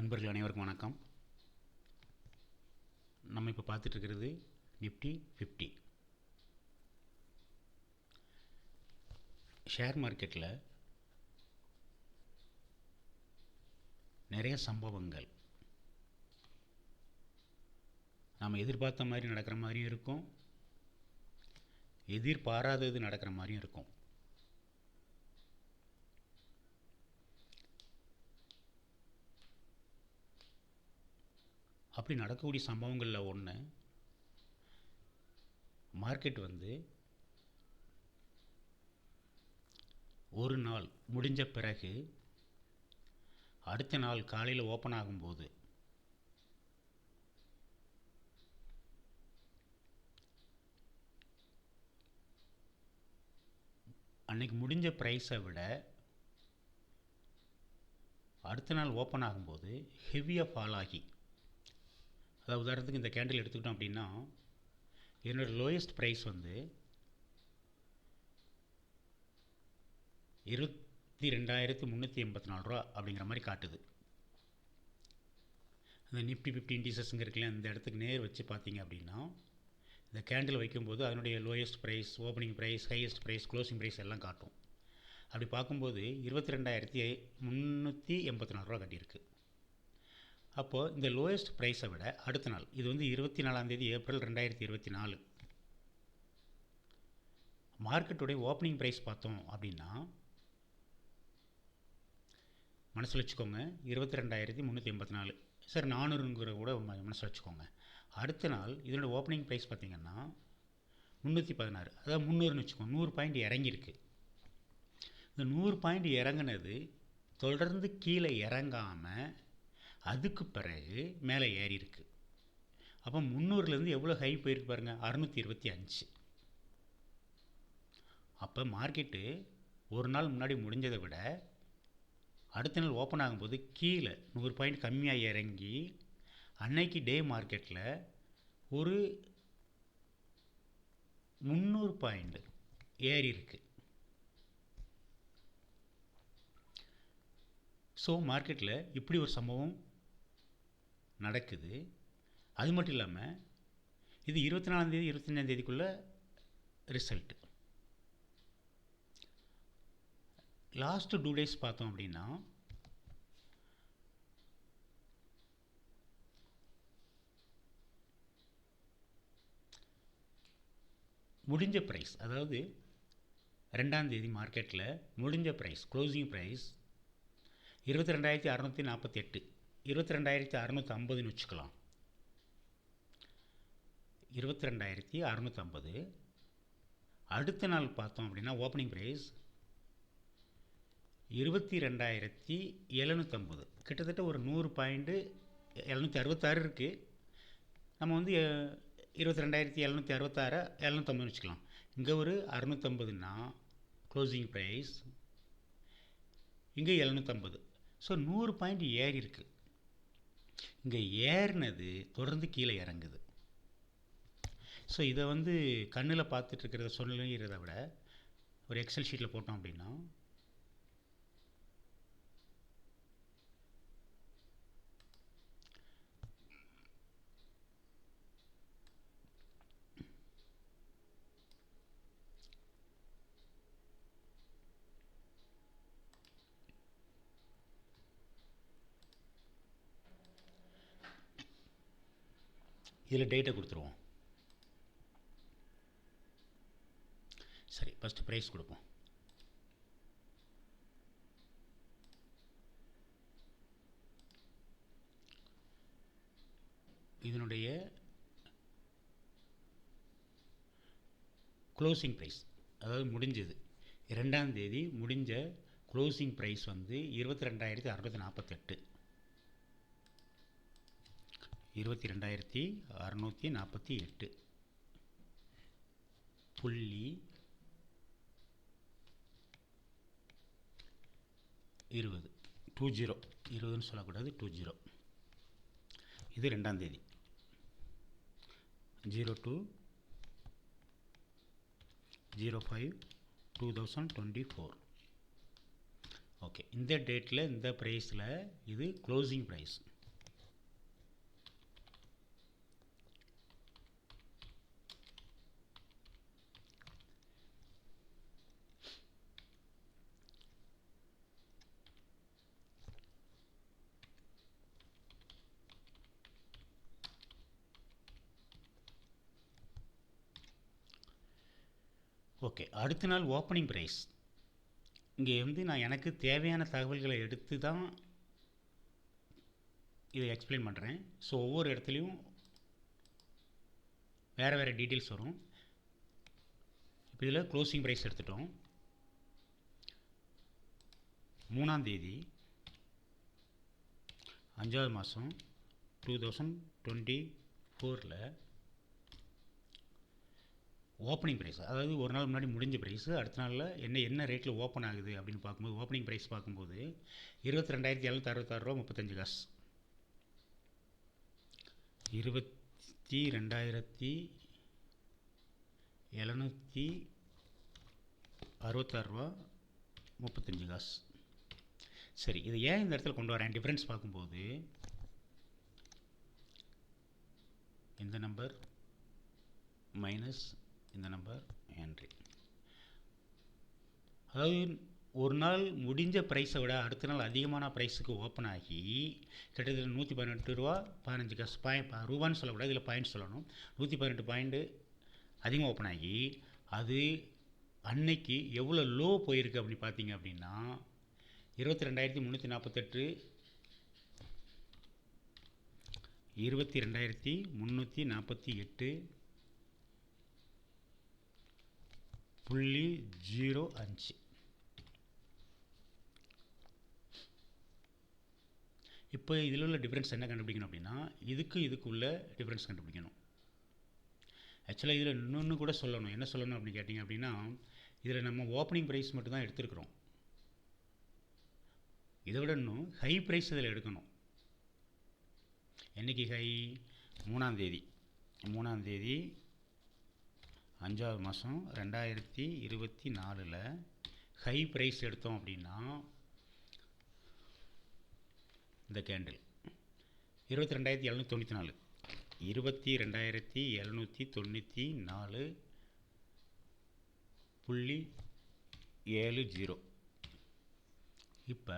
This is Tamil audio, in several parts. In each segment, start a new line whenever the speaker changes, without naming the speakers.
நண்பர்கள் அனைவருக்கும் வணக்கம். நம்ம இப்போ பார்த்துட்டு இருக்கிறது நிஃப்டி 50. ஷேர் மார்க்கெட்டில் நிறைய சம்பவங்கள் நாம் எதிர்பார்த்த மாதிரி நடக்கிற மாதிரியும் இருக்கும், எதிர்பாராதது நடக்கிற மாதிரியும் இருக்கும். அப்படி நடக்கக்கூடிய சம்பவங்களில் ஒன்று, மார்க்கெட் ஒரு நாள் முடிஞ்ச பிறகு அடுத்த நாள் காலையில் ஓப்பன் ஆகும்போது அன்னைக்கு முடிஞ்ச ப்ரைஸை விட அடுத்த நாள் ஓப்பன் ஆகும்போது ஹெவியாக ஃபால் ஆகி, அதாவது உதாரணத்துக்கு இந்த கேண்டில் எடுத்துக்கிட்டோம் அப்படின்னா, இதனோட லோயஸ்ட் ப்ரைஸ் 22,384 ரூபா அப்படிங்கிற மாதிரி காட்டுது. அந்த நிஃப்டி 50 இண்டிசஸ்ங்க இருக்குல்ல, இந்த இடத்துக்கு நேர் வச்சு பார்த்தீங்க அப்படின்னா, இந்த கேண்டில் வைக்கும்போது அதனுடைய lowest price, opening price, highest price, closing price எல்லாம் காட்டும். அப்படி பார்க்கும்போது 22,384 ரூபா கட்டியிருக்கு. அப்போது இந்த லோயஸ்ட் ப்ரைஸை விட அடுத்த நாள், இது 24 ஏப்ரல் 2024, மார்க்கெட்டுடைய ஓப்பனிங் ப்ரைஸ் பார்த்தோம் அப்படின்னா, மனசில் வச்சுக்கோங்க 22,384, சார் 400ங்கிற கூட மனசில் வச்சுக்கோங்க. அடுத்த நாள் இதனோட ஓப்பனிங் ப்ரைஸ் பார்த்திங்கன்னா 316, அதாவது 300ன்னு வச்சுக்கோங்க. 100 பாயிண்ட் இறங்கியிருக்கு. இந்த 100 பாயிண்ட் இறங்கினது தொடர்ந்து கீழே இறங்காமல் அதுக்கு பிறகு மேலே ஏறி இருக்கு. அப்போ 300லேருந்து எவ்வளோ ஹை போயிருக்கு பாருங்கள், 625. அப்போ மார்க்கெட்டு ஒரு நாள் முன்னாடி முடிஞ்சதை விட அடுத்த நாள் ஓப்பன் ஆகும்போது கீழே 100 பாயிண்ட் கம்மியாக இறங்கி அன்னைக்கு டே மார்க்கெட்டில் ஒரு 300 பாயிண்ட் ஏறி இருக்கு. ஸோ மார்க்கெட்டில் இப்படி ஒரு சம்பவம் நடக்குது. அது மட்டும் இல்லாமல் இது 24 25 ரிசல்ட்டு. லாஸ்ட்டு 2 டேஸ் பார்த்தோம் அப்படின்னா முடிஞ்ச ப்ரைஸ், அதாவது 2 மார்க்கெட்டில் முடிஞ்ச ப்ரைஸ், க்ளோசிங் ப்ரைஸ் 22,648, 22,650ன்னு வச்சுக்கலாம். 22,650. அடுத்த நாள் பார்த்தோம் அப்படின்னா ஓப்பனிங் ப்ரைஸ் 22,750, கிட்டத்தட்ட ஒரு 100 பாயிண்ட்டு 766 இருக்குது. நம்ம 22,766 750 வச்சுக்கலாம். இங்கே ஒரு 650ன்னா க்ளோசிங் ப்ரைஸ், இங்கே 750. ஸோ 100 பாயிண்ட் ஏறி இருக்குது. இங்கே ஏறினது தொடர்ந்து கீழே இறங்குது. ஸோ இதை கண்ணில் பார்த்துட்ருக்கிறத சொல்லுங்கிறத விட ஒரு எக்ஸல் ஷீட்டில் போட்டோம் அப்படின்னா இதில் டேட்டை கொடுத்துருவோம். சரி, ஃபஸ்ட்டு ப்ரைஸ் கொடுப்போம். இதனுடைய க்ளோசிங் ப்ரைஸ், அதாவது முடிஞ்சது 2ஆம் தேதி முடிஞ்ச க்ளோசிங் ப்ரைஸ் 22,648, 22,648 புள்ளி 20, 20ன்னு சொல்லக்கூடாது, 20. இது 2ஆம் தேதி 02/05/2024. ஓகே, இந்த டேட்டில் இந்த ப்ரைஸில் இது க்ளோசிங் ப்ரைஸ். ஓகே, அடுத்த நாள் ஓப்பனிங் ப்ரைஸ். இங்கே வந்து நான் எனக்கு தேவையான தகவல்களை எடுத்து தான் இதை எக்ஸ்பிளைன் பண்ணுறேன். ஸோ ஒவ்வொரு இடத்துலையும் வேறு வேறு டீட்டெயில்ஸ் வரும். இப்போ இதில் க்ளோசிங் ப்ரைஸ் எடுத்துட்டோம். 3ஆம் தேதி 5வது மாதம் 2024 ஓப்பனிங் ப்ரைஸ், அதாவது ஒரு நாள் முன்னாடி முடிஞ்ச ப்ரைஸு அடுத்த நாளில் என்ன ரேட்டில் ஓப்பன் ஆகுது அப்படின்னு பார்க்கும்போது ஓப்பனிங் ப்ரைஸ் பார்க்கும்போது 22,766 ரூபா 35 காசு. 22,766 ரூபா 35 காசு. சரி, இது ஏன் இந்த இடத்துல கொண்டு வரேன் டிஃப்ரென்ஸ் பார்க்கும்போது இந்த நம்பர் மைனஸ் இந்த நம்பர் என்ட்ரி, அதாவது ஒரு நாள் முடிஞ்ச ப்ரைஸை விட அடுத்த நாள் அதிகமான ப்ரைஸுக்கு ஓப்பன் ஆகி கிட்டத்தட்ட 118 ரூபா 15 காசு ரூபான்னு சொல்லக்கூடாது, இதில் பாயிண்ட் சொல்லணும். 118 பாயிண்ட்டு அதிகமாக ஓப்பன் ஆகி அது அன்னைக்கு எவ்வளோ லோ போயிருக்கு அப்படி பார்த்தீங்க அப்படின்னா 22,348 22,348.05. இப்போ இதில் உள்ள டிஃப்ரென்ஸ் என்ன கண்டுபிடிக்கணும் அப்படின்னா இதுக்கு உள்ள டிஃப்ரென்ஸ் கண்டுபிடிக்கணும். ஆக்சுவலாக இதில் இன்னொன்று கூட சொல்லணும். என்ன சொல்லணும் அப்படின்னு கேட்டிங்க அப்படின்னா இதில் நம்ம ஓப்பனிங் ப்ரைஸ் மட்டும் தான் எடுத்துருக்குறோம். இதை விட இன்னும் ஹை ப்ரைஸ் இதில் எடுக்கணும். என்றைக்கு ஹை? 3ஆம் தேதி 5வது மாதம் 2024 ஹை ப்ரைஸ் எடுத்தோம் அப்படின்னா இந்த கேண்டில் 22,794 22,794.70. இப்போ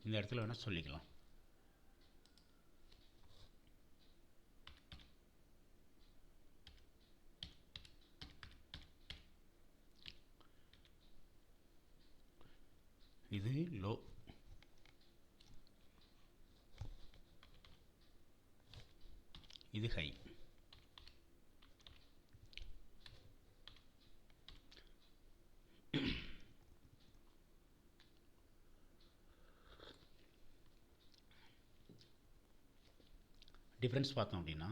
இந்த இடத்துல வேணால் சொல்லிக்கலாம். இது லோ, இது ஹை. டிஃப்ரென்ஸ் பார்த்தோம் அப்படின்னா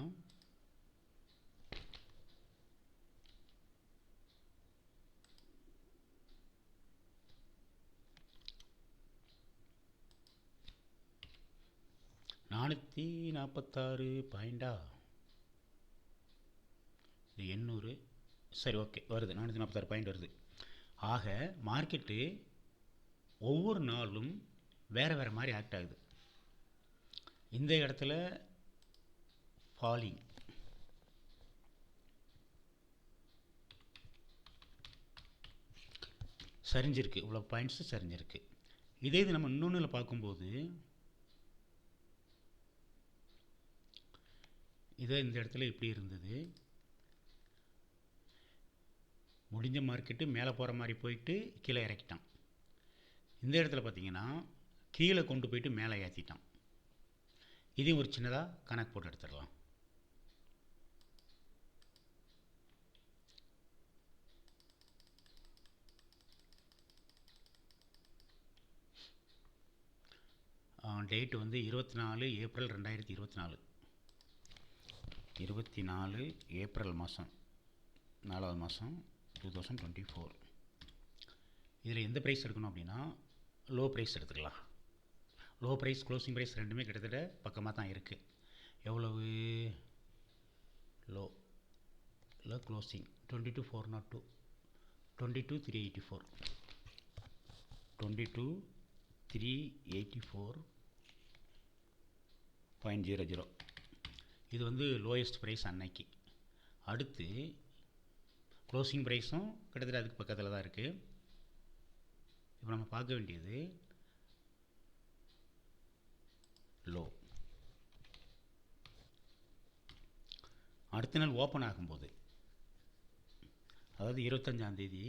$446 பாயிண்டா, இது 800. சரி, ஓகே, வருது 446 பாயிண்ட் வருது. ஆக மார்க்கெட்டு ஒவ்வொரு நாளும் வேறு வேறு மாதிரி ஆக்ட் ஆகுது. இந்த இடத்துல ஃபாலிங், சரிஞ்சிருக்கு, இவ்வளோ பாயிண்ட்ஸு சரிஞ்சிருக்கு. இதே இது நம்ம இன்னொன்றில் பார்க்கும்போது இதே இந்த இடத்துல இப்படி இருந்தது, முடிஞ்ச மார்க்கெட்டு மேலே போகிற மாதிரி போயிட்டு கீழே இறக்கிட்டான். இந்த இடத்துல பார்த்தீங்கன்னா கீழே கொண்டு போயிட்டு மேலே ஏற்றிட்டான். இதையும் ஒரு சின்னதாக கணக்கு போட்டு எடுத்துடலாம். டேட்டு வந்து 24 ஏப்ரல் 2024, 24 ஏப்ரல் மாதம் 4வது மாதம் 2024. இதில் எந்த ப்ரைஸ் எடுக்கணும் அப்படின்னா லோ ப்ரைஸ் எடுத்துக்கலாம். லோ ப்ரைஸ் க்ளோசிங் ப்ரைஸ் ரெண்டுமே கிட்டத்தட்ட பக்கமாக தான் இருக்குது. எவ்வளவு லோ இல்லை க்ளோசிங்? 22,402, 22,384, 22,384.00. இது வந்து லோயஸ்ட் ப்ரைஸ் அன்னைக்கு. அடுத்து க்ளோசிங் ப்ரைஸும் கிட்டத்தட்ட அதுக்கு பக்கத்தில் தான் இருக்குது. இப்போ நம்ம பார்க்க வேண்டியது லோ. அடுத்த நாள் ஓப்பன் ஆகும்போது, அதாவது 25ஆந்தேதி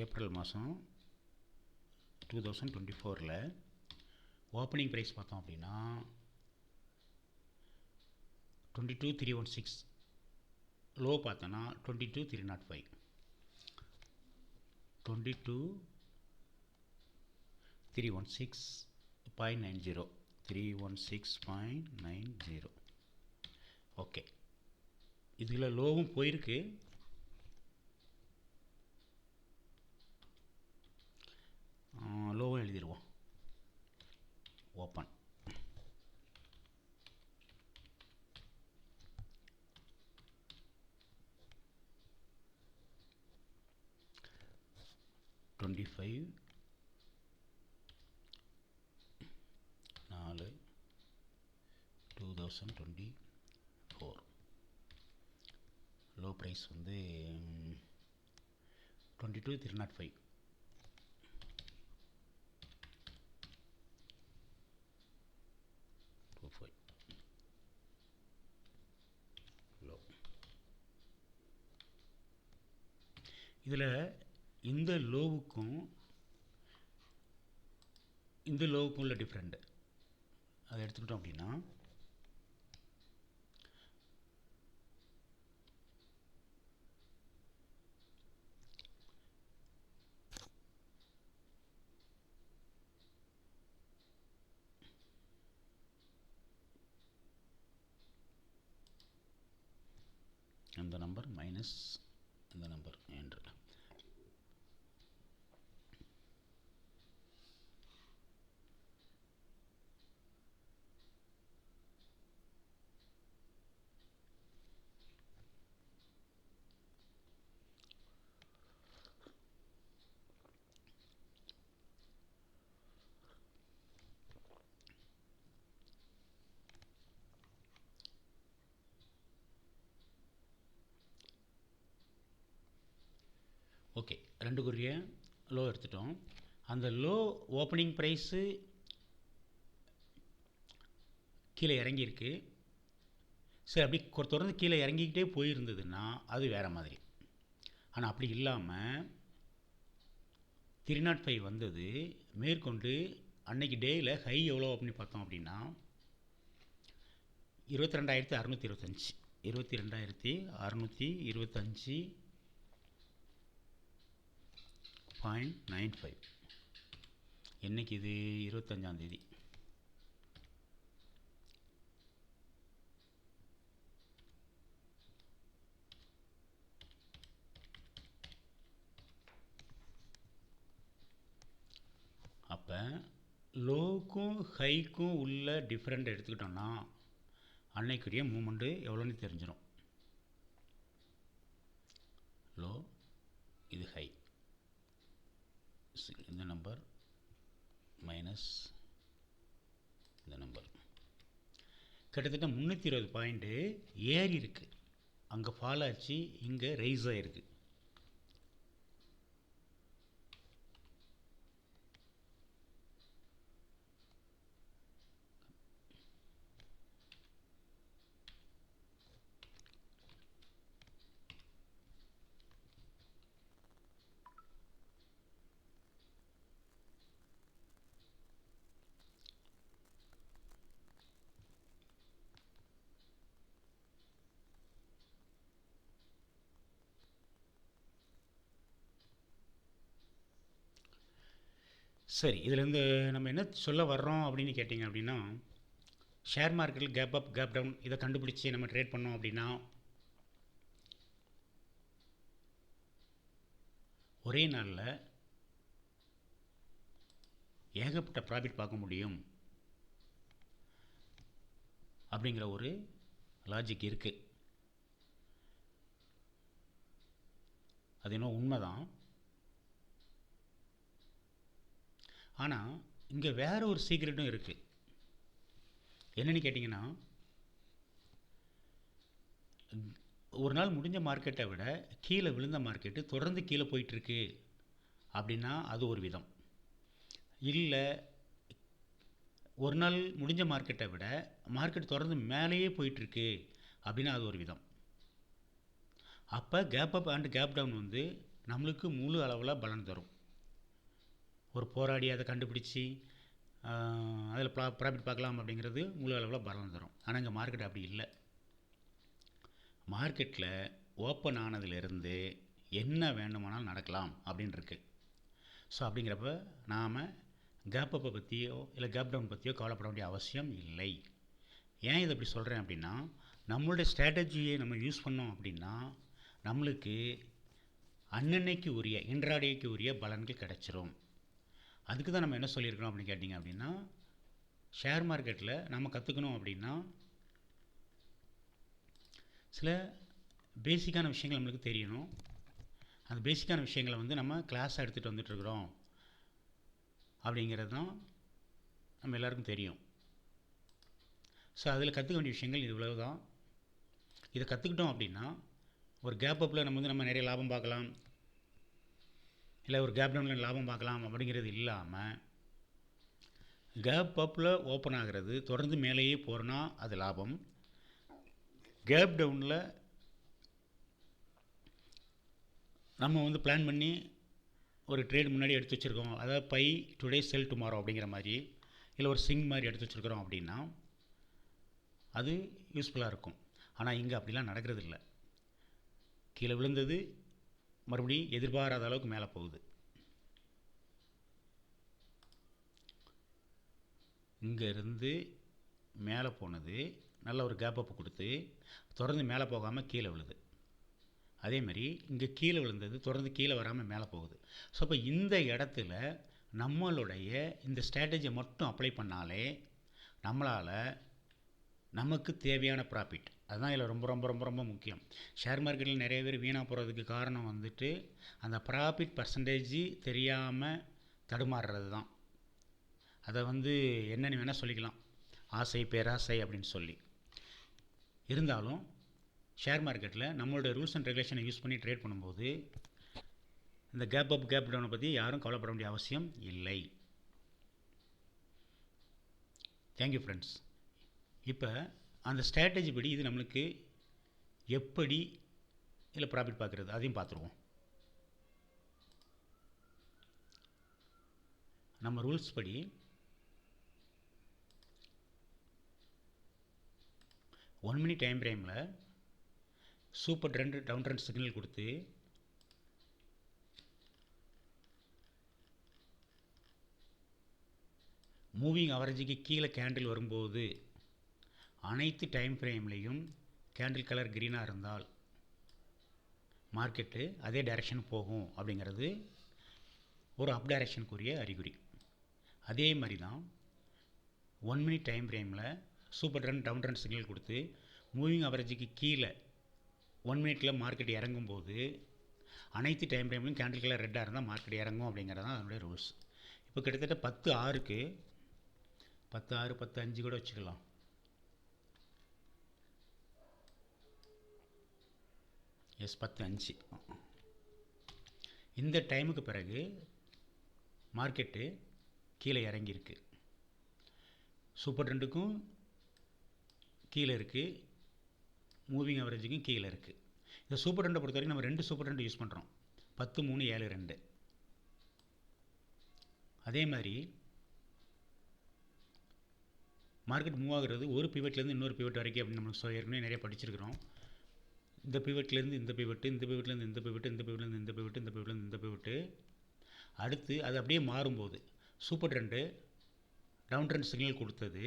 ஏப்ரல் மாதம் 2024ல் ஓப்பனிங் ப்ரைஸ் பார்த்தோம் அப்படின்னா 22,316, லோ பார்த்தோன்னா 22,305. 22,316.90, 316.90. ஓகே, இதில் லோவும் போயிருக்கு, லோவும் எழுதிடுவோம். ஓப்பன். $25 4 2024. லோ ப்ரைஸ் வந்து 22,305. இதில் இந்த லோவுக்கும் உள்ள டிஃப்ரெண்ட் அதை எடுத்துக்கிட்டோம் அப்படின்னா அந்த நம்பர் மைனஸ் இந்த நம்பர் என்று ஓகே. ரெண்டுக்குரிய லோ எடுத்துட்டோம். அந்த லோ ஓப்பனிங் ப்ரைஸு கீழே இறங்கியிருக்கு. சரி, அப்படி தொடர்ந்து கீழே இறங்கிக்கிட்டே போயிருந்ததுன்னா அது வேறு மாதிரி. ஆனால் அப்படி இல்லாமல் 305 வந்தது. மேற்கொண்டு அன்னைக்கு டேயில் ஹை எவ்வளோ அப்படின்னு பார்த்தோம் அப்படின்னா 22,625. 22,625.95. என்னைக்கு இது? 25ஆந்தேதி. அப்போ லோவுக்கும் ஹைக்கும் உள்ள டிஃப்ரெண்ட் எடுத்துக்கிட்டோம்னா அன்னைக்குரிய மூமெண்ட்டு எவ்வளோன்னு தெரிஞ்சிடும். லோ, இது ஹை, இந்த நம்பர் மைனஸ் இந்த நம்பர் கிட்டத்தட்ட 320 பாயிண்ட்டு ஏறி இருக்குது. அங்கே ஃபால் ஆச்சு, இங்கே ரைஸ் ஆகிருக்கு. சரி, இதிலேருந்து நம்ம என்ன சொல்ல வர்றோம் அப்படின்னு கேட்டிங்க அப்படின்னா, ஷேர் மார்க்கெட்டில் கேப் அப் கேப் டவுன் இதை கண்டுபிடிச்சி நம்ம ட்ரேட் பண்ணோம் அப்படின்னா ஒரே நாளில் ஏகப்பட்ட ப்ராஃபிட் பார்க்க முடியும் அப்படிங்கிற ஒரு லாஜிக் இருக்குது. அது இன்னும் உண்மைதான். ஆனால் இங்கே வேறு ஒரு சீக்ரெட்டும் இருக்குது. என்னென்னு கேட்டிங்கன்னா, ஒரு நாள் முடிஞ்ச மார்க்கெட்டை விட கீழே விழுந்த மார்க்கெட்டு தொடர்ந்து கீழே போயிட்டுருக்கு அப்படின்னா அது ஒரு விதம். இல்லை ஒரு நாள் முடிஞ்ச மார்க்கெட்டை விட மார்க்கெட் தொடர்ந்து மேலேயே போயிட்டுருக்கு அப்படின்னா அது ஒரு விதம். அப்போ gap up and gap down வந்து நம்மளுக்கு முழு அளவில் பலன் தரும். ஒரு போராடி அதை கண்டுபிடிச்சி அதில் ப்ராஃபிட் பார்க்கலாம் அப்படிங்கிறது முழு அளவில் பலன் தரும். ஆனால் இங்கே மார்க்கெட் அப்படி இல்லை. மார்க்கெட்டில் ஓப்பன் ஆனதுலேருந்து என்ன வேண்டுமானாலும் நடக்கலாம் அப்படின்னு இருக்குது. ஸோ அப்படிங்கிறப்ப நாம் கேப் அப்பை பற்றியோ இல்லை கேப் டவுன் பற்றியோ கவலைப்பட வேண்டிய அவசியம் இல்லை. ஏன் இதை இப்படி சொல்கிறேன் அப்படின்னா, நம்மளுடைய ஸ்ட்ராட்டஜியை நம்ம யூஸ் பண்ணோம் அப்படின்னா நம்மளுக்கு அன்னன்னைக்கு உரிய இன்ட்ராடேக்கு உரிய பலன்கள் கிடைச்சிரும். அதுக்கு தான் நம்ம என்ன சொல்லியிருக்கிறோம் அப்படின்னு கேட்டிங்க அப்படின்னா, ஷேர் மார்க்கெட்டில் நம்ம கற்றுக்கணும் அப்படின்னா சில பேசிக்கான விஷயங்கள் நம்மளுக்கு தெரியணும். அந்த பேசிக்கான விஷயங்களை வந்து நம்ம கிளாஸாக எடுத்துகிட்டு வந்துட்டுருக்குறோம் அப்படிங்கிறது தான் நம்ம எல்லாருக்கும் தெரியும். ஸோ அதில் கற்றுக்க வேண்டிய விஷயங்கள் இவ்வளவு தான். இதை கற்றுக்கிட்டோம் அப்படின்னா ஒரு கேப் அப்பில் நம்ம நிறைய லாபம் பார்க்கலாம், இல்லை ஒரு கேப் டவுனில் லாபம் பார்க்கலாம் அப்படிங்கிறது இல்லாமல், கேப் அப்பில் ஓப்பன் ஆகிறது தொடர்ந்து மேலேயே போகிறோன்னா அது லாபம். கேப் டவுனில் நம்ம வந்து பிளான் பண்ணி ஒரு ட்ரேட் முன்னாடி எடுத்து வச்சுருக்கோம், அதாவது பை டுடே செல் டுமாரோ அப்படிங்கிற மாதிரி, இல்லை ஒரு சிங் மாதிரி எடுத்து வச்சுருக்கிறோம் அப்படின்னா அது யூஸ்ஃபுல்லாக இருக்கும். ஆனால் இங்கே அப்படிலாம் நடக்கிறது இல்லை. கீழே விழுந்தது மறுபடியும் எதிர்பாராத அளவுக்கு மேலே போகுது. இங்கேருந்து மேலே போனது நல்ல ஒரு கேப் அப் கொடுத்து தொடர்ந்து மேலே போகாமல் கீழே விழுது. அதேமாதிரி இங்கே கீழே விழுந்தது தொடர்ந்து கீழே வராமல் மேலே போகுது. ஸோ அப்போ இந்த இடத்துல நம்மளுடைய இந்த ஸ்ட்ராட்டஜியை மட்டும் அப்ளை பண்ணாலே நம்மளால் நமக்கு தேவையான ப்ராஃபிட், அதுதான் இதில் ரொம்ப ரொம்ப ரொம்ப ரொம்ப முக்கியம். ஷேர் மார்க்கெட்டில் நிறைய பேர் வீணாக போகிறதுக்கு காரணம் வந்துட்டு அந்த ப்ராஃபிட் பர்சன்டேஜ் தெரியாமல் தடுமாறுறது தான். அதை வந்து என்னென்னு வேணால் சொல்லிக்கலாம், ஆசை பேராசை அப்படின்னு சொல்லி. இருந்தாலும் ஷேர் மார்க்கெட்டில் நம்மளோட ரூல்ஸ் அண்ட் ரெகுலேஷனை யூஸ் பண்ணி ட்ரேட் பண்ணும்போது இந்த கேப் அப் கேப் டவுனை பற்றி யாரும் கவலைப்பட வேண்டிய அவசியம் இல்லை. Thank you friends. இப்போ அந்த ஸ்ட்ராட்டஜி படி இது நம்மளுக்கு எப்படி இதில் ப்ராஃபிட் பார்க்குறது அதையும் பார்த்துருவோம். நம்ம ரூல்ஸ் படி ஒன் மினிட் டைம் ஃப்ரேமில் super trend down trend signal கொடுத்து மூவிங் அவரேஜுக்கு கீழே கேண்டில் வரும்போது அனைத்து டைம் ஃப்ரேம்லேயும் கேண்டில் கலர் க்ரீனாக இருந்தால் மார்க்கெட்டு அதே டைரெக்ஷன் போகும் அப்படிங்கிறது ஒரு அப் டைரெக்ஷனுக்குரிய அறிகுறி. அதே மாதிரி தான் ஒன் மினிட் டைம் ஃப்ரேமில் super trend down trend signal கொடுத்து மூவிங் அவரேஜுக்கு கீழே ஒன் மினிட்டில் மார்க்கெட் இறங்கும்போது அனைத்து டைம் ஃப்ரேம்லையும் கேண்டில் கலர் ரெட்டாக இருந்தால் மார்க்கெட் இறங்கும் அப்படிங்கிறது தான் அதனுடைய ரூல்ஸ். இப்போ கிட்டத்தட்ட 10-6க்கு 10-6 10-5 கூட வச்சுக்கலாம். எஸ் 10-5 இந்த டைமுக்கு பிறகு மார்க்கெட்டு கீழே இறங்கியிருக்கு. சூப்பர் ட்ரெண்டுக்கும் கீழே இருக்குது, மூவிங் அவரேஜுக்கும் கீழே இருக்குது. இந்த சூப்பர் ட்ரெண்டை பொறுத்த வரைக்கும் நம்ம 2 சூப்பர் ட்ரெண்ட் யூஸ் பண்ணுறோம், 10 3 7 2. அதே மாதிரி மார்க்கெட் மூவ் ஆகுறது ஒரு பிவட்லேருந்து இன்னொரு பிவட் வரைக்கும் அப்படின்னு நம்மளுக்கு ஏற்கனவே நிறைய படிச்சிருக்கிறோம். இந்த பிவட்லேருந்து இந்த பிவட்டு, இந்த பிவட்லேருந்து இந்த பிவட்டு, இந்த பிவட்லேருந்து இந்த பிவட்டு, இந்த பிவட்லேருந்து இந்த பிவட்டு, அடுத்து அது அப்படியே மாறும்போது super trend down trend signal கொடுத்தது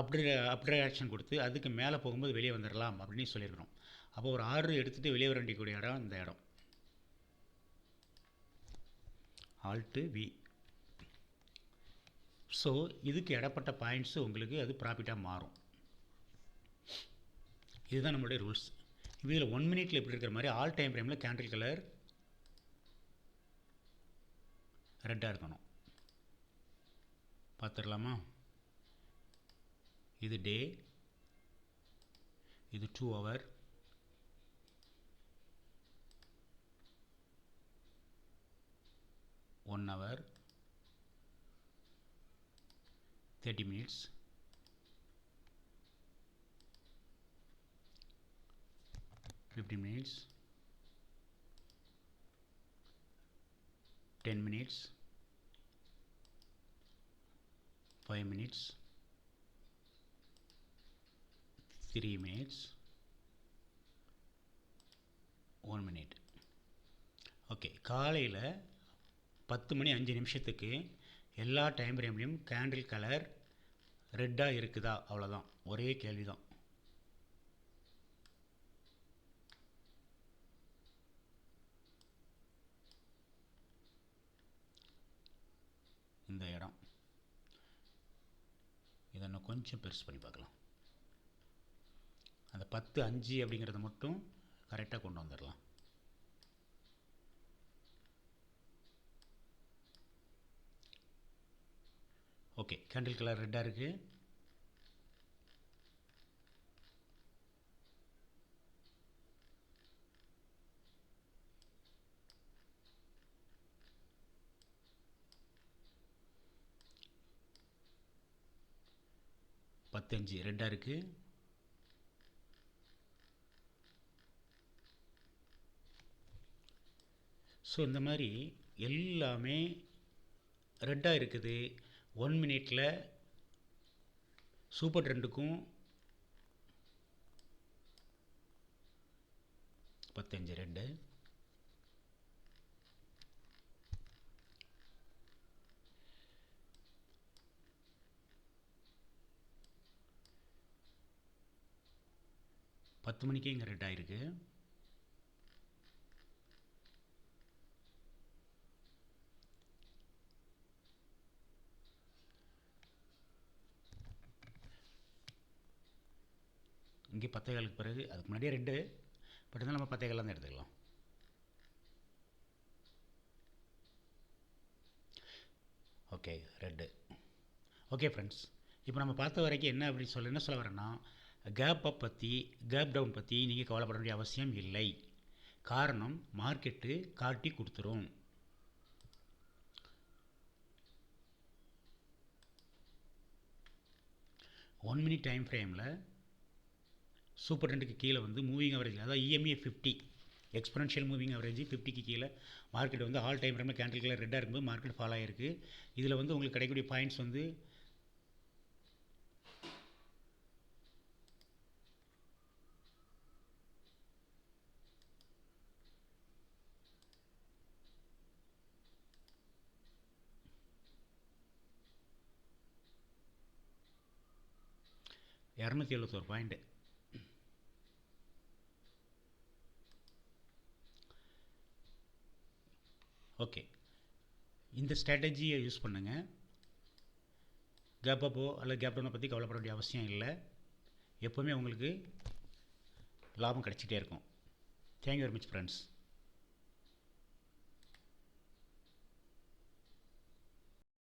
அப் ரியாக்ஷன் கொடுத்து அதுக்கு மேலே போகும்போது வெளியே வந்துடலாம் அப்படின்னு சொல்லியிருக்கிறோம். அப்போ ஒரு ஆர்டர் எடுத்துகிட்டு வெளியே வர வேண்டியக்கூடிய இடம் இந்த இடம் ஆல்ட்டு வி. ஸோ இதுக்கு இடப்பட்ட பாயிண்ட்ஸு உங்களுக்கு அது ப்ராஃபிட்டாக மாறும். இதுதான் நம்மளுடைய ரூல்ஸ். இதில் 1 மினிட்டில் எப்படி இருக்கிற மாதிரி ஆல் டைம் ஃப்ரேமில் கேண்டில் கலர் ரெட்டாக இருக்கணும். பார்த்துடலாமா? இது டே, இது 2 hour, one hour, 30 minutes, 15 minutes, 10 minutes, 5 minutes, 3 minutes, 1 minute. Okay, காலையில் 10 மணி 5 நிமிஷத்துக்கு எல்லா டைம் ஃப்ரேம்லேயும் கேண்டில் கலர் ரெட்டாக இருக்குதா? அவ்வளோதான், ஒரே கேள்வி தான். இந்த இடம் இதை இன்னும் கொஞ்சம் பெருசு பண்ணி பார்க்கலாம். அந்த 10:05 அப்படிங்கிறத மட்டும் கரெக்டாக கொண்டு வந்துடலாம். ஓகே, கேண்டில் கலர் ரெட்டாக இருக்குது. பத்தஞ்சு ரெட்டாக இருக்குது. ஸோ இந்த மாதிரி எல்லாமே ரெட்டாக இருக்குது. 1 மினிட்டில் சூப்பர் ட்ரெண்டுக்கும் 15 ரெட்டு, பத்து மணிக்கே இங்கே ரெட் ஆகிருக்கு. இங்கே 10:15 பிறகு, அதுக்கு முன்னாடியே ரெட்டு, பட் இருந்தாலும் நம்ம 10:15 தான் எடுத்துக்கலாம். Okay, red. ஓகே ஃப்ரெண்ட்ஸ், இப்போ நம்ம பார்த்த வரைக்கும் என்ன அப்படின்னு என்ன சொல்ல வரேன்னா, கேப் அப் பற்றி, கேப் டவுன் பற்றி நீங்கள் கவலைப்பட வேண்டிய அவசியம் இல்லை. காரணம், மார்க்கெட்டு காட்டி கொடுத்துரும். ஒன் மினிட் டைம் ஃப்ரேமில் சூப்பர் ட்ரெண்டுக்கு கீழே வந்து மூவிங் அவரேஜ், அதாவது EMA 50 எக்ஸ்பொனன்ஷியல் மூவிங் அவரேஜ் 50க்கு கீழே மார்க்கெட் வந்து ஆல் டைம் ஃப்ரேமில் கேண்டில் கலர் ரெட்டாக இருக்கும்போது மார்க்கெட் ஃபால் ஆகிருக்கு. இதில் வந்து உங்களுக்கு கிடைக்கக்கூடிய பாயிண்ட்ஸ் வந்து $271 பாயிண்ட்டு. ஓகே, இந்த ஸ்ட்ராட்டஜியை யூஸ் பண்ணுங்கள். கேப் அப்போ அல்லது கேப் டவுனை பற்றி கவலைப்பட வேண்டிய அவசியம் இல்லை. எப்போவுமே உங்களுக்கு லாபம் கிடச்சிட்டே இருக்கும். Thank you very much friends.